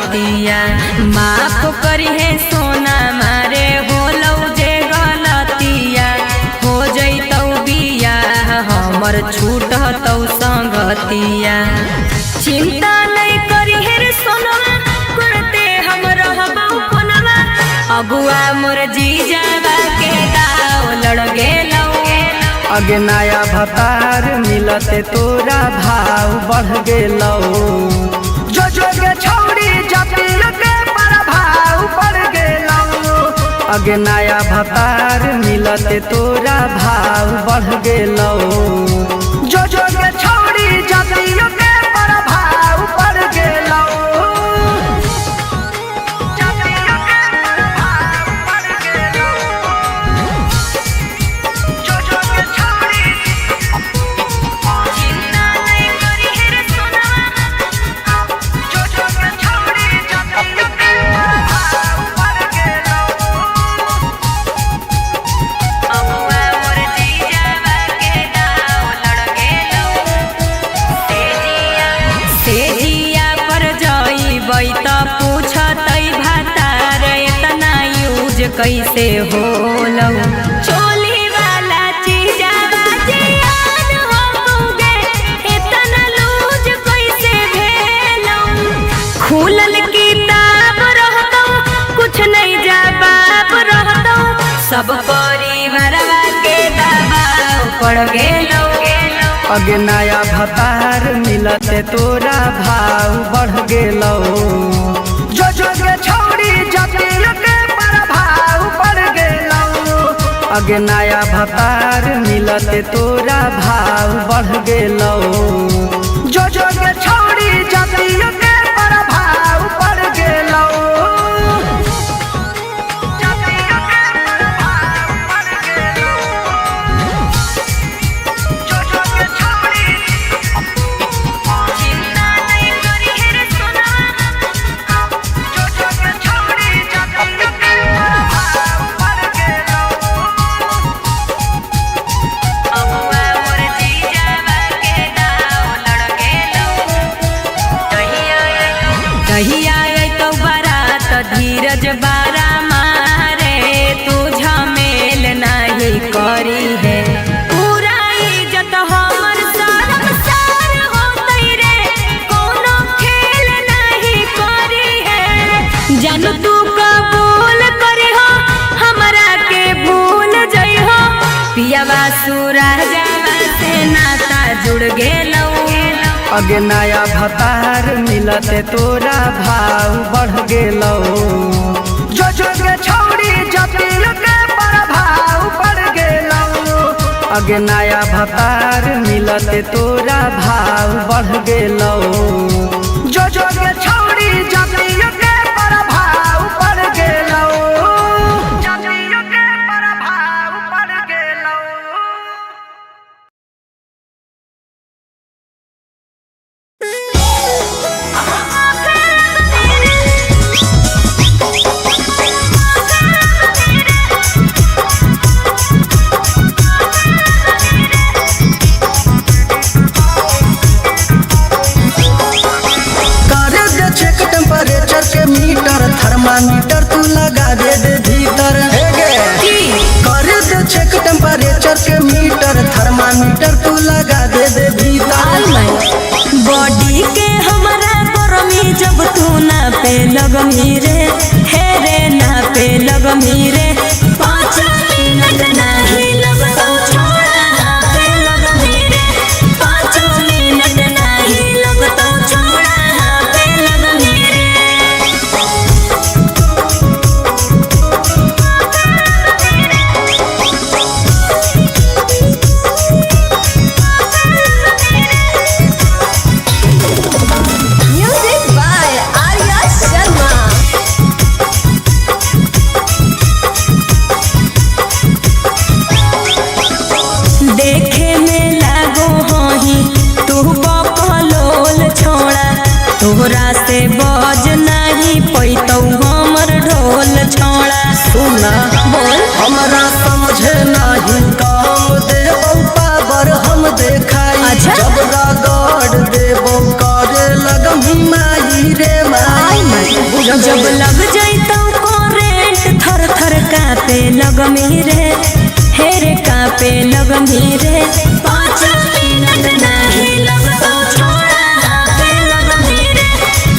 संगतिया। माफ करी है सोना मारे होलौ जे गलतिया। हो जैतौ बियाह हमर छूटतौ संगतिया। चिंता नहीं करी है रे सोनवा करते हम रहबौ कोनवा। अगुआ मोर जीजावा के दाव लड़ गेलौ। अगे नया भतार मिलते तोरा भाव बढ़ गेलौ। जो के छौड़ी जतिल के प्रभाव बढ़ गेलौ। अगे नया भतार मिलते तोरा भाव बढ़ गेलौ। जो के छौड़ी जतिल के प्रभाव बढ़ गेलौ। कैसे होलौ चोली वाला चीजावा जियान होगे। इतना लूज कैसे भेलौ। खुलल किताब रहतौ कुछ नहीं जवाब रहतौ। सब परिवारवा के दबाव पड़ गेलौ। अगे नया भतार मिलते तोरा भाव बढ़ गेलौ। जो के छौड़ी जतिल के प्रभाव बढ़ गेलौ। अगे नया भतार मिलते तोरा भाव बढ़ गेलौ। जो के छौड़ी जतिल के प्रभाव बढ़ गेलौ। धीरज बारा मारे तू झमेल नहीं करी है। पूरा इज्जत हमर शर्मसार होतै रे। कोनो खेल नहीं करी है। जानू तू कबूल करी हो हमरा के भूल जई हो। पियावा सूरजवा से नाता जुड़ गेलौ। अगे नया भतार मिलते तोरा भाव बढ़ गेलौ। जो के छौड़ी जतिल के प्रभाव बढ़ गेलौ। अगे नया भतार मिलते तोरा भाव बढ़ गेलौ। जो के छौड़ी जतिल के प्रभाव बढ़ गेलौ। थर्मामीटर तू लगा दे भीतर। कर दे चेक टेम्परेचर के मीटर। थर्मामीटर तू लगा दे भीतर। बॉडी के हमारा गरमी जब तू ना पे लगमी रे। हे रे ना पे लगमी रे। 5 मिनट नहीं लगतौ छोड़ा पे लगमी रे। 5 मिनट नहीं लगतौ छोड़ा पे लगमी रे। Music by Arya Sharma। जब लग जैतौ करेंट थर थर कापे लगमी रे, हेरे कापे लगमी रे। 5 मिनट नहीं लगतौ छोड़ा हापे लगमी रे,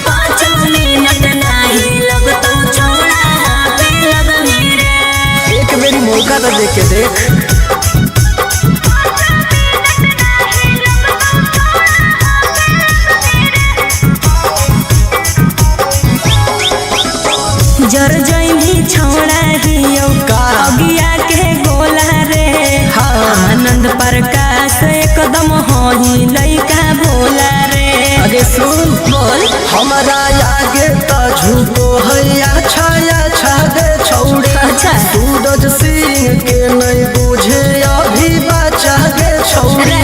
5 मिनट नहीं लगतौ छोड़ा हापे लगमी रे। एक मेरी मौका तो देख के देख। जर जैनी छोड़ा हियो अगिया के गोला रे। आनंद प्रकाश एकदम होही लइका भोला रे। अरे सुन बोल हमारा आगे तो झूठो है अच्छा गे छौड़ी। अच्छा सूरज सिंह के नहीं बुझे अभी बचा गे छौड़ी।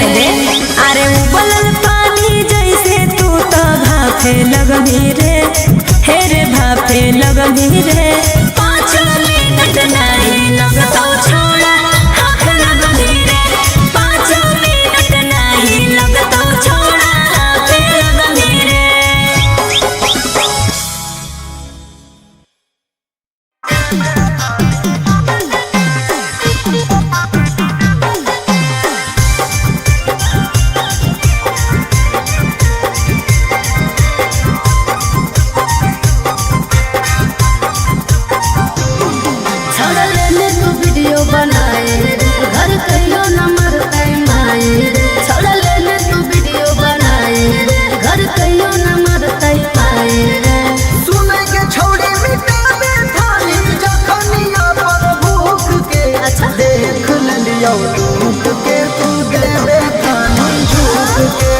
अरे उबलल पानी जैसे तू तो भाफे लगमी रे, हेरे भाफे लगमी रे। 5 मिनट नहीं लगतौ छोड़ा हाथ लगमी रे, 5 मिनट नहीं लगतौ छोड़ा हाथ लगमी रे। छोड़ लेने तू वीडियो बनाए रे, घर कहियो नंबर टाइम आए रे। छोड़ लेने तू वीडियो बनाए रे, घर कहियो नंबर टाइम आए रे। सुने के छौड़ी मिटावे थाली जखनिया पर भूख के। अच्छा देख लियो झूठ के तू देवे थाली झूठ के।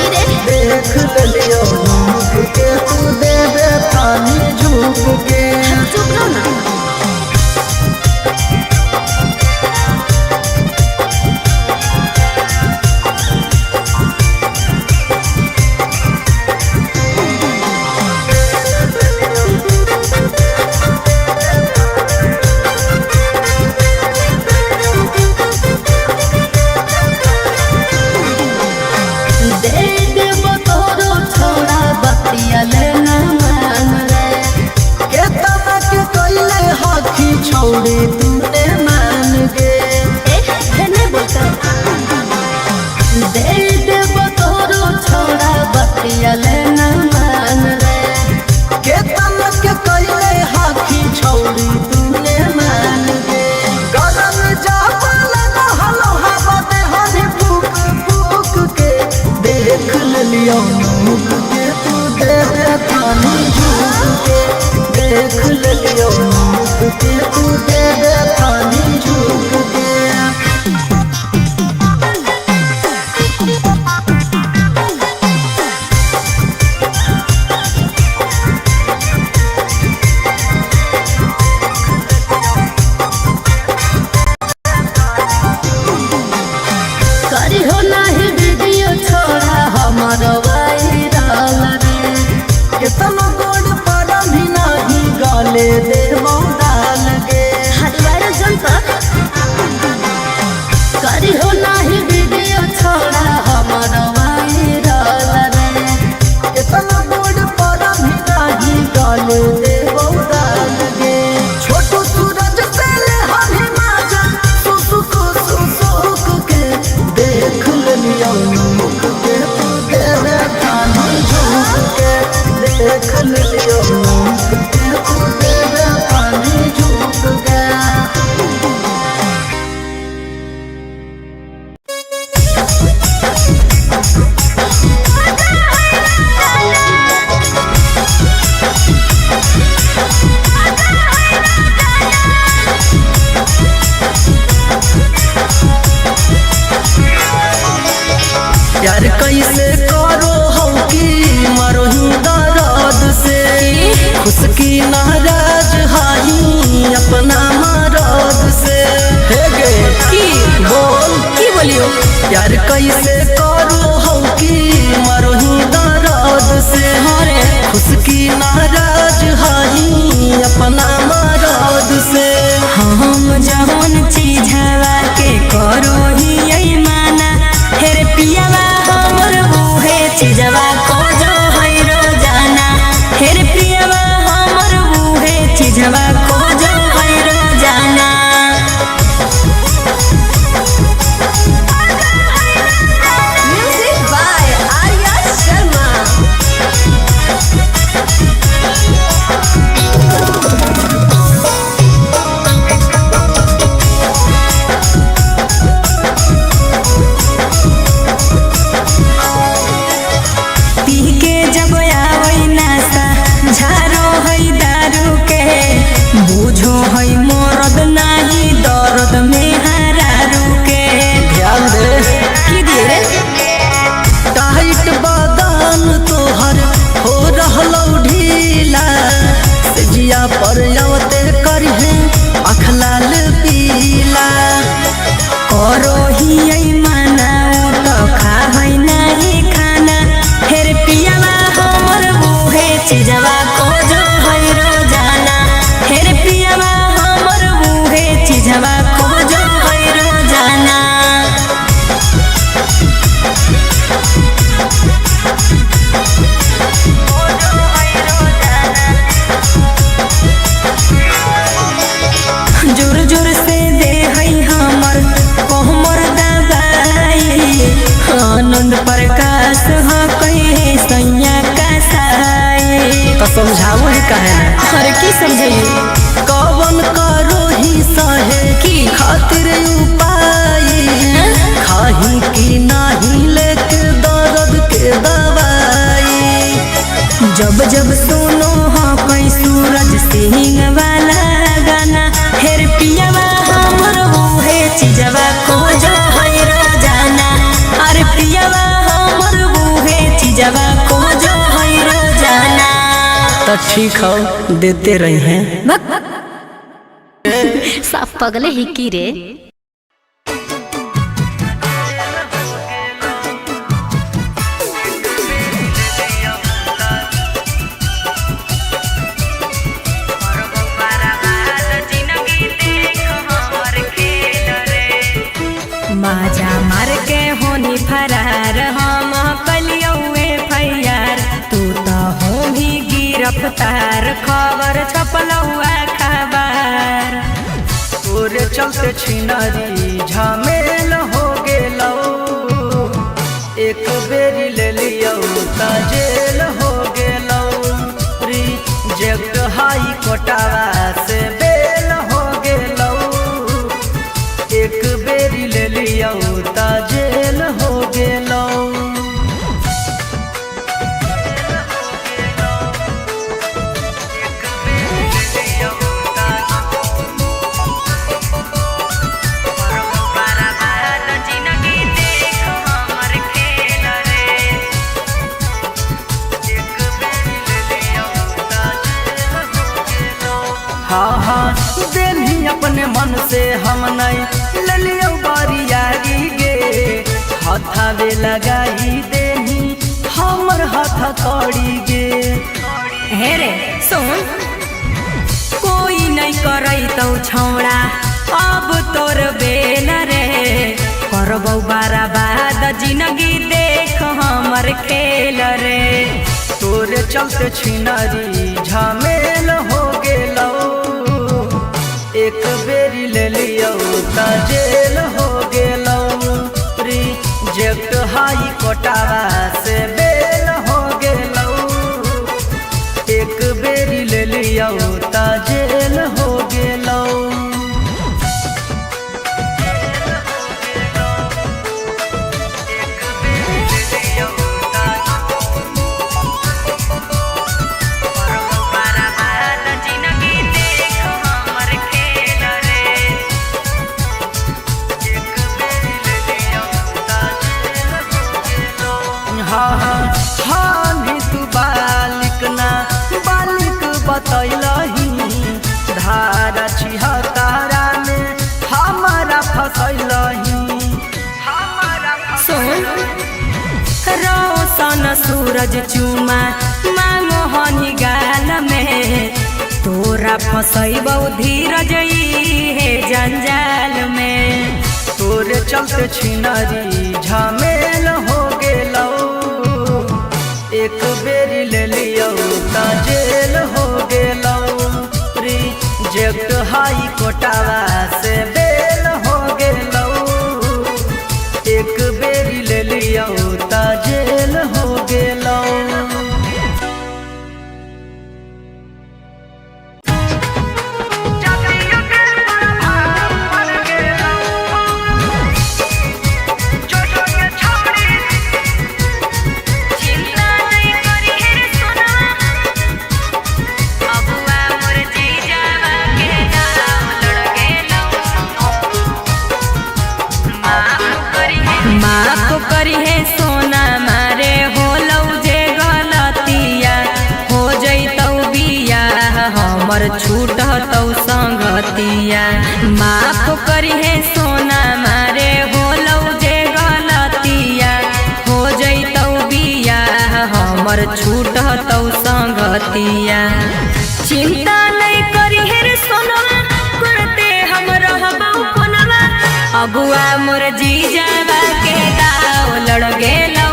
देख लियो झूठ के तू देवे थाली झूठ के। चुप रहो ना। दे देबो तोरो छोड़ा बतिया लेना मान रे। केतना के कइले हाथी छौड़ी तूने मान गे। नहीं बोलता। दे देबो तोरो छोड़ा बतिया लेना मान रे। केतना के कइले हाथी छौड़ी तूने मान गे। गरम जापल न हलो हवा दे हनी फूक फूक के। देख लियो मुख के तू देवे थानी झूक के। देख लियो मुख के तू देवे थानी झूक के। करी हो नाही वीडियो छोड़ा हमारो वायरल रे। केतना गोड़ पर भी नाही गाले दे मौदाल गे। हरिवार जनता करी हो नाही वीडियो छोड़ा हमारो वायरल रे। केतना गोड़ पर भी नाही गाले दे मौदाल गे। छोटू सूरज से ले हरी माजा सुसुक सुसुक के। देख लियो मुख के तू देवे थानी झूक के। देख लियो मुख के तू देवे थानी झूक के। प्यार कैसे करो हम की मरो ही दर्द से। खुश की नाराज हाई अपना मरद से। हे गे की बोल की बोलियो प्यार कैसे करो हम की मरो ही दर्द से। हरे खुश की नाराज हाई अपना मरद से। हम जवन चीज हवा के करो ही यही माना, हेरे पियावा हमर उहे चीजवा को जो है रोजाना। हेरे पियावा हमर चीजवा खोजो है रोजाना। Music by Arya Sharma. पी के जब आवई नासा झारो है दारू के बुझो है मोरद नाही दर्द में हरारू के। ध्यान दे की दिए रे टाइट बादान तोहर हो रहलौ ढीला जिया पर आवते करहे अखलाल पीला। करो ही आई मनाओ तो खाई नहीं खाना फिर पियावा हमर बूहे चीजवा खोजो है रोजाना। फिर पियावा हमर बूहे चीजवा खोजो है रोजाना। जोर जोर से दे है हमर कोहमर दबाई आनंद प्रकाश ह कहे सैया का साई। तो समझाओ ही कहे ना हर की समझाइए कवन करो ही सहे की खातिर उपाय खाही की नाही लेके दर्द के दवाई। जब जब सुनो हो कोई सूरज सिंह वाला गाना फिर पियावा हमर बूहे चीजवा खोजो है रोजाना। अरे पियावा हमर बूहे चीजवा खोजो है रोजाना। तो ठीक हो देते रही हैं। साफ पगले ही की रे। माजा मार के होनी फरार हम कलियौए फैयार तू तो हो भी गिरफ्तार खबर छपलौआ खबर। तोरे चलते छिनारी झमेल हो गेलौ एक बेरी ले लियौ त जेल हो गेलौ। रिजेक्ट हाई कोटावा से बेल हो गेलौ एक बेरी ले लियौ त जेल हो गेलौ। हाँ हाँ देनी अपने मन से हम नहीं ललियो बारियारी गे हाथावे लगाई देनी हमर हाथ कौड़ी गे। हे रे सुन कोई नहीं करई तो छौड़ा अब तोर बेल रे करबौ बारा बाद जिंदगी देख हमर खेल रे। तोरे चलते छिनारी झमेल हो गेलौ एक बेरी ले लियौ त जेल हो गेलौ। रिजेक्ट हाई कोटावा से बेल हो गेलौ एक बेरी ले लियौ त जेल हो गेलौ। हाँ तू बालिक ना बालिक बतैलही धारा छिहत्तरा में हमारा फसैलही। सुन रोशन सूरज चुमा मांगो हनी गाल में तोरा फसैबौ धीरज हे जंजाल में। तोरे चलते छिनारी झमेल हो गेलौ एक बेरी ले लियौ त जेल हो गेलौ। हाई कोटावा से बेल हो गेलौ, एक बेरी ले लियो त जेल हो गेलौ। माफ करी है सोना मारे होलौ जे गलतिया, हो जैतौ बियाह हमर छूटतौ संगतिया। माफ करी है सोना मारे होलौ जे गलतिया, हो जैतौ बियाह हमर छूटतौ संगतिया। चिंता नहीं करी है रे सोनवा करते हम रहबौ कोनवा, अबुआ मोर जीजावा के दाव लड़ गेलौ।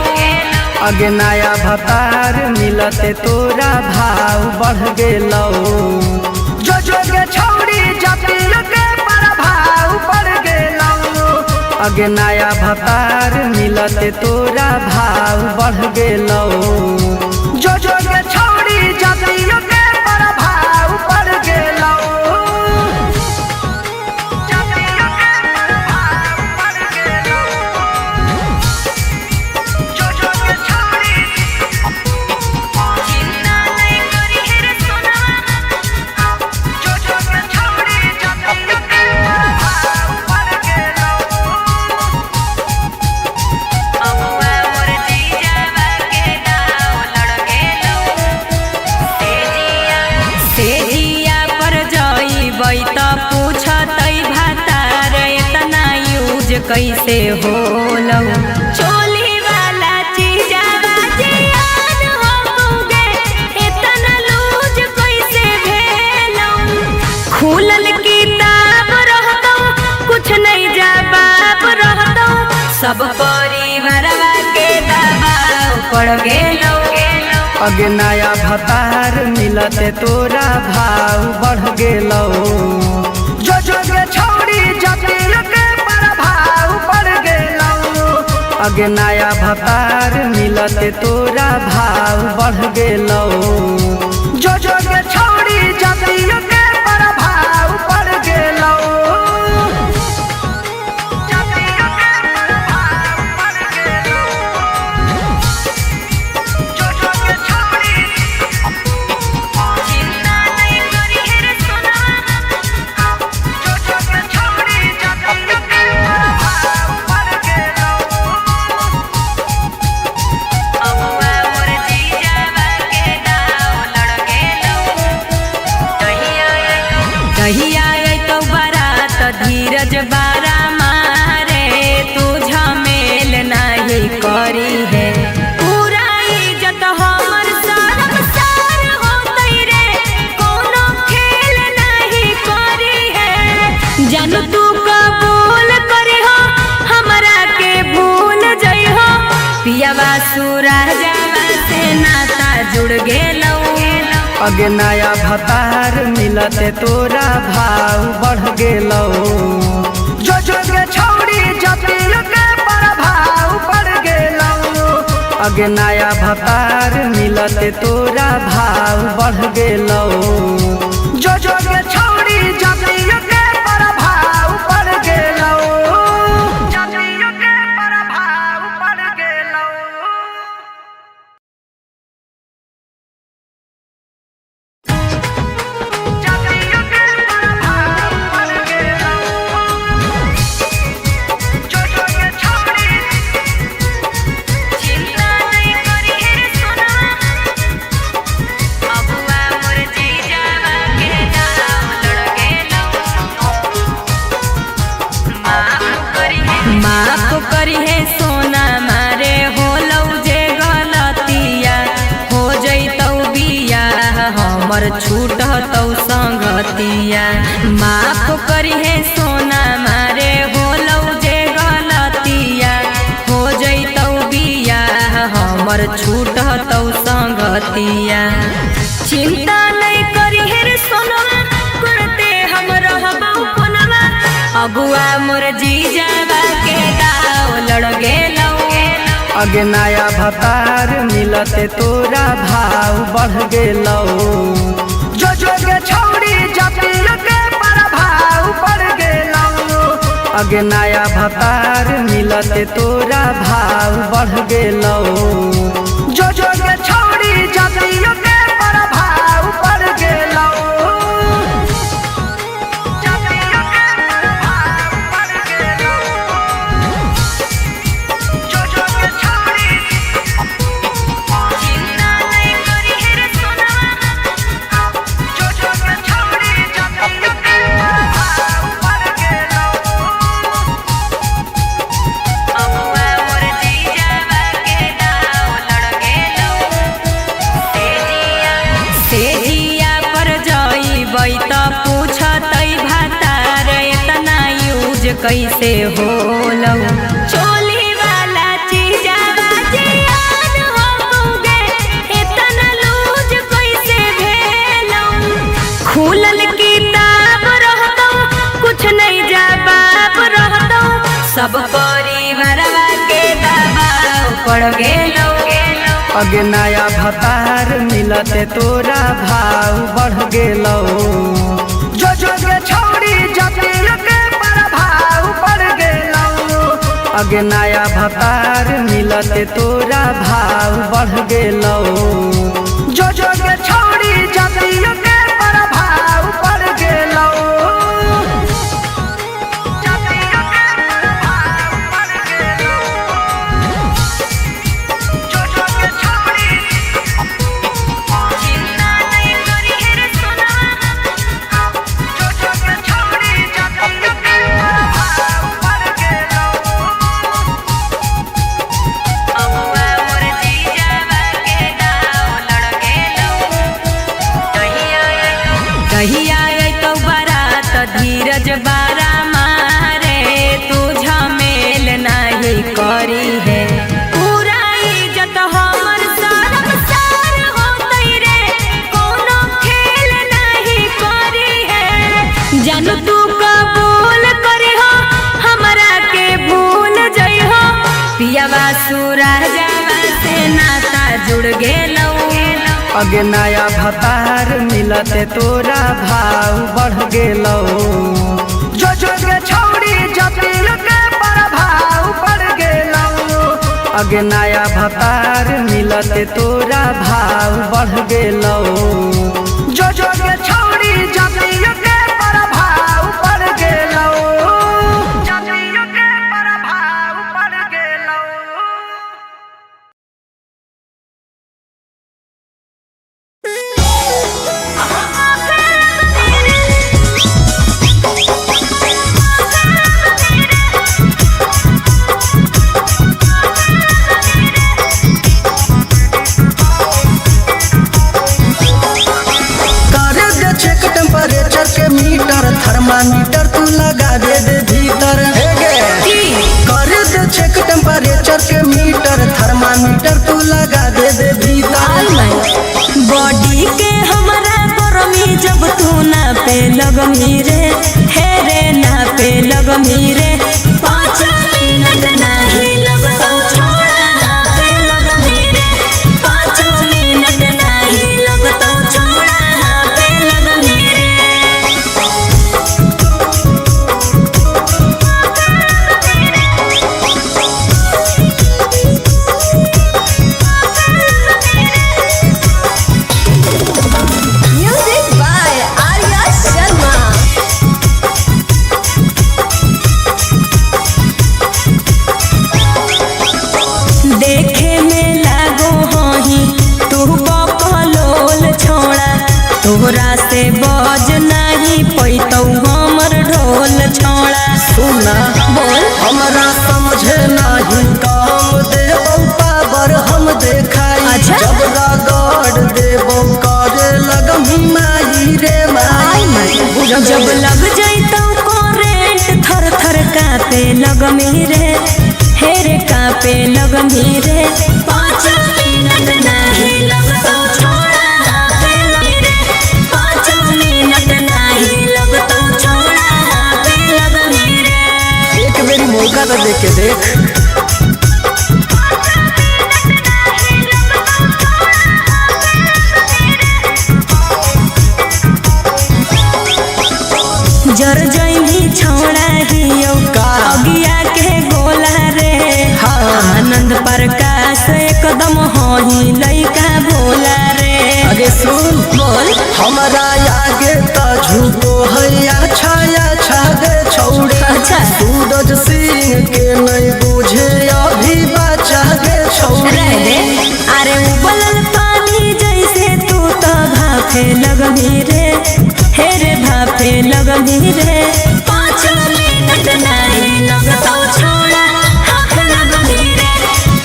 अगे नया भतार मिलते तोरा भाव बढ़ गेलौ, जो जो के छौड़ी जतियो के प्रभाव बढ़ गेलौ। अगे नया भतार मिलते तोरा भाव बढ़ गेलौ, जो जो के छौड़ी जतियो के प्रभाव बढ़ गेलौ। कैसे होलौ चोली वाला चीजावा जियान होगे, इतना लूज कैसे भेलौ। खुलल किताब रहतौ कुछ नहीं जवाब रहतौ, सब परिवारवा के दबाव पड़ गेलौ। अगे नया भतार मिलते तोरा भाव बढ़ गेलौ, जो जो के छौड़ी जतियो के प्रभाव बढ़ गेलौ। अगे नया भतार मिलते तोरा भाव बढ़ गेलौ, जो जो के छौड़ी जतियो के प्रभाव बढ़ गेलौ। धीरज बारा मारे तू झमेल नहीं करी है, पूरा इज्जत हमर सरम सार होतै रे, कोनो खेल नहीं करी है। जन तू कबूल करी हो हमरा के भूल जई हो, पियावा सूरजवा से नाता जुड़ गेलौ। अगे नया भतार मिलते तोरा भाव बढ़ गेलौ, जो जो के छौड़ी जतियो के प्रभाव बढ़ गेलौ। अगे नया भतार मिलते तोरा भाव बढ़ गेलौ, जो जो के छौड़ी जतियो के प्रभाव बढ़ गेलौ। जतियो के प्रभाव बढ़ गेलौ। माफ करी है सोना मारे होलौ जे गलतिया, हो जैतौ बियाह हमर छूटतौ संगतिया। माफ करी है सोना मारे होलौ जे गलतिया, हो जैतौ बियाह हमर छूटतौ संगतिया। चिंता नहीं करी है रे सोनवा करते हम अगुआ मोर जीजावा के दाव लड़ गेलौ। अगे नया भतार मिलते तोरा भाव बढ़ गेलौ। जो जोगे छौड़ी जपिल के प्रभाव बढ़ गेलौ। अगे नया भतार मिलते तोरा भाव बढ़ गेलौ। जो जोगे छौड़ी जपिल के प्रभाव बढ़ गेलौ। कैसे होलौ चोली वाला चीजावा जियान होगे इतना लूज कैसे भेलौ। खुलल किताब रहतौ कुछ नहीं जवाब रहतौ सब परिवारवा के दबाव पड़ गेलौ। अगे नया भतार मिलते तोरा भाव बढ़ गेलौ। जो जोगे छौड़ी जपिल के प्रभाव बढ़ गेलौ। अगे नया भतार मिलते तोरा भाव बढ़ गेलौ। जो जोगे छौड़ी जपिल के प्रभाव बढ़ गेलौ। धीरज बारा मारे तू झमेल नहीं करी है पूरा इज्जत हमर सरम सार होतई रे कोनो खेल नहीं करी है। जानू तू कबूल करी हो हमरा के भूल जई हो पियावा सूरजवा से नाता जुड़ गेलौ। अगे नया भतार मिलते तोरा भाव बढ़ गेलौ। जो जोगे छौड़ी जपिल के प्रभाव बढ़ गेलौ। अगे नया भतार मिलते तोरा भाव बढ़ गेलौ। जो जोगे छौड़ी जपिल के प्रभाव बढ़ गेलौ। जपिल के प्रभाव बढ़ गेलौ। टेम्परेचर के मीटर थर्मामीटर तू लगा दे भीतर। कर दे चेक टेम्परेचर के मीटर थर्मामीटर तू लगा दे भीतर। बॉडी के हमारा गरमी जब तू ना पे लगमी रे हे रे ना पे लगमी रे 5 मिनट नहीं लगतौ छोड़ा ना पे लगमी रे 5 मिनट नहीं लगतौ छोड़ा ना पे लगमी रे। Music by Arya Sharma. देखे में लागो हही तू बकलोल छोड़ा तोहरा से बज नहीं पैतौ हमर ढोल छोड़ा। सुना बोल हमरा समझे नहीं काम देबौ पावर हम देखाई। अच्छा। जब रगड़ देबौ करे लगमी माई रे माई। जब लग जैतौ करेंट थर थर कापे लगमी रे हे रे कापे लगमी रे 5 मिनट नहीं लगतौ छोड़ा ना पे लगमी रे 5 मिनट नहीं लगतौ छोड़ा ना पे लगमी मौका तो दे के देख। जर जैनी छोड़ा हियो अगिया के गोला रे आनंद प्रकाश एकदम होही लइका भोला रे। अरे सुन बोल हमारा आगे तो झूठो है अच्छा गे छौड़ी। अच्छा सूरज सिंह के नहीं बुझे अभी बचा गे छौड़ी। रह दे अरे उबलल पानी जैसे तू तो भाफे लगही रे हे रे भाफे लगही रे। 5 मिनट नहीं लगतो छोड़ा हाथ लगही रे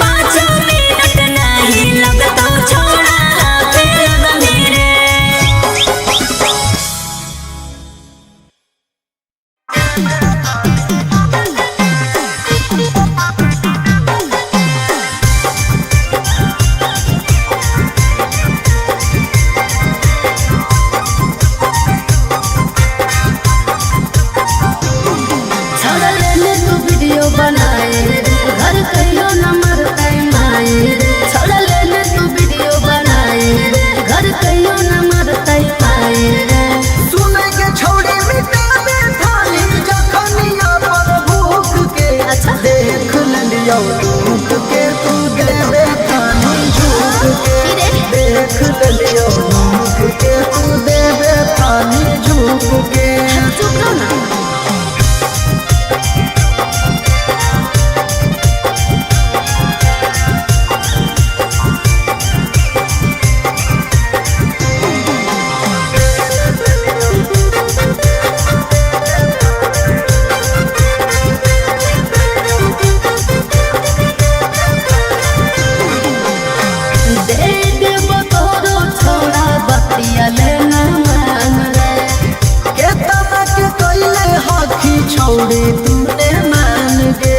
5 मिनट नहीं लगतो छोड़ा हाथ लगही रे। छोड़ लेने तू वीडियो बनाए घर कहियो नंबर टाइम आए छोड़ लेने तू वीडियो बनाए घर कहियो नंबर टाइम आए सुने के छौड़ी मिटावे थाली जखनिया पर भूख के। अच्छा देख लियो टूट के तू देवे थाली झूठ के। देख लियो टूट के तू देवे थाली झूठ के। चुप रहो ना दे देबो तोरो छोड़ा बतिया लेना मान रे केतना के कइले हखी छौड़ी तूने मान गे।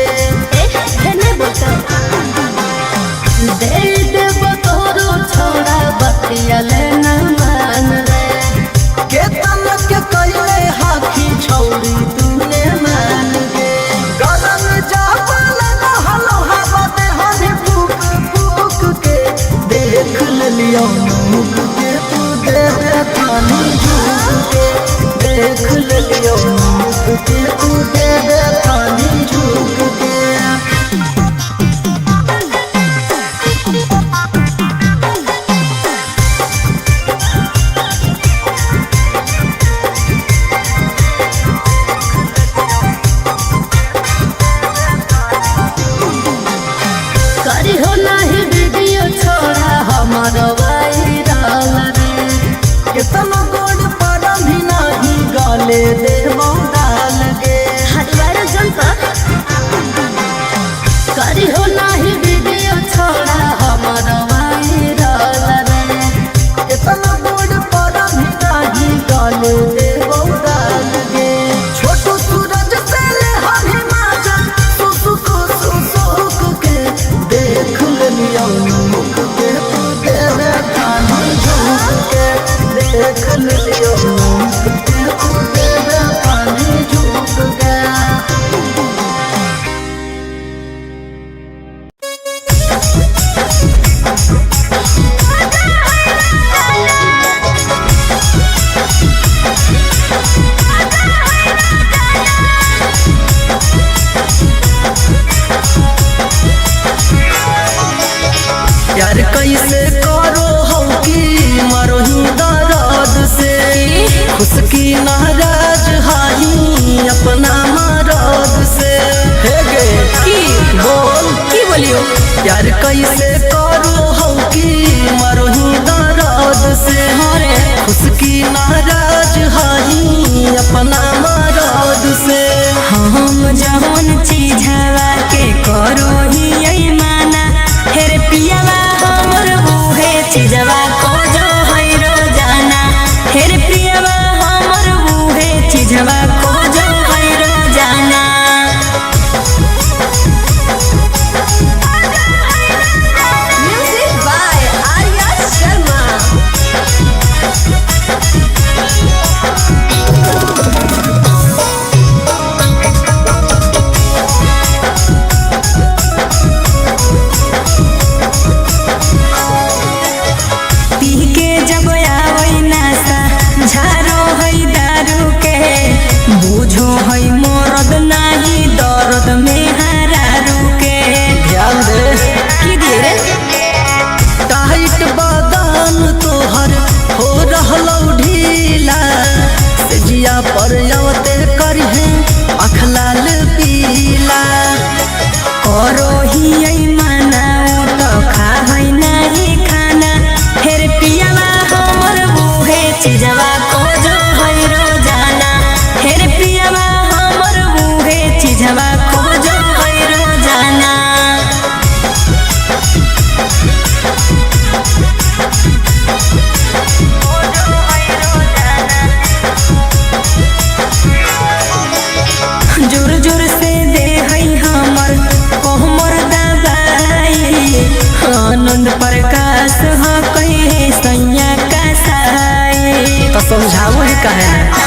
नहीं बोलता दे देबो तोरो छोड़ा बतिया लेना मान रे केतना के कइले हखी छौड़ी तूने मान गे। गलन जापल हलो हवा दे हनी फूक फूक के। देख लियो मुख के तू देवे थानी झूक के। देख लियो मुख के तू देवे थानी झूक के। करी हो नहीं वीडियो छोड़ा हमारो वायरल रे केतना गोड़ पर भी नहीं गाले दे डाल गे। हटवारे जनता करी हो नहीं वीडियो छोड़ा हमारो वायरल रे केतना गोड़ पर भी नहीं गाले दे डाल गे। छोटू सूरज से ले हमी माजा सुसुक सुसुक के। देख लियो मुख के तू देवे थानी झूक के। देख लियो मुख के तू देवे थानी झूक के। प्यार कैसे करो हो कि मरो ही दर्द से। खुश की नाराज हाही अपना मरद से। हे गे की बोल की बोलियो प्यार कैसे करो हो कि मरो ही दर्द से। हरे खुश की नाराज हाही अपना मरद से। हम जवन चीज हवा के करो ही यही माना हेरे पियावा हमर बूहे चीजवा को जो है रोजाना हेरे पियावा हमर बूहे चीजवा को जो है रोजाना। Music by Arya Sharma.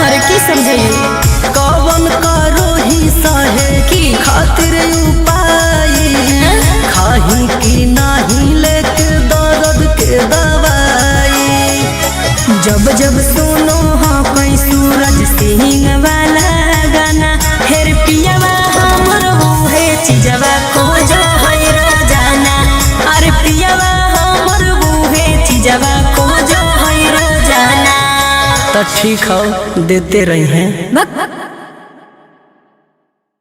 अरे की समझाइए कवन करो ही सहे की खातिर उपाय खाही की नाही लेके दर्द के दवाई। जब जब सुनो हाँ कोई सूरज सिंह वाला गाना हेर पियावा हमर है चीजवा खोजो है रोजाना। अरे पियावा हमर है चीजवा खोजो है रोजाना। तो ठीक हो देते रही हैं।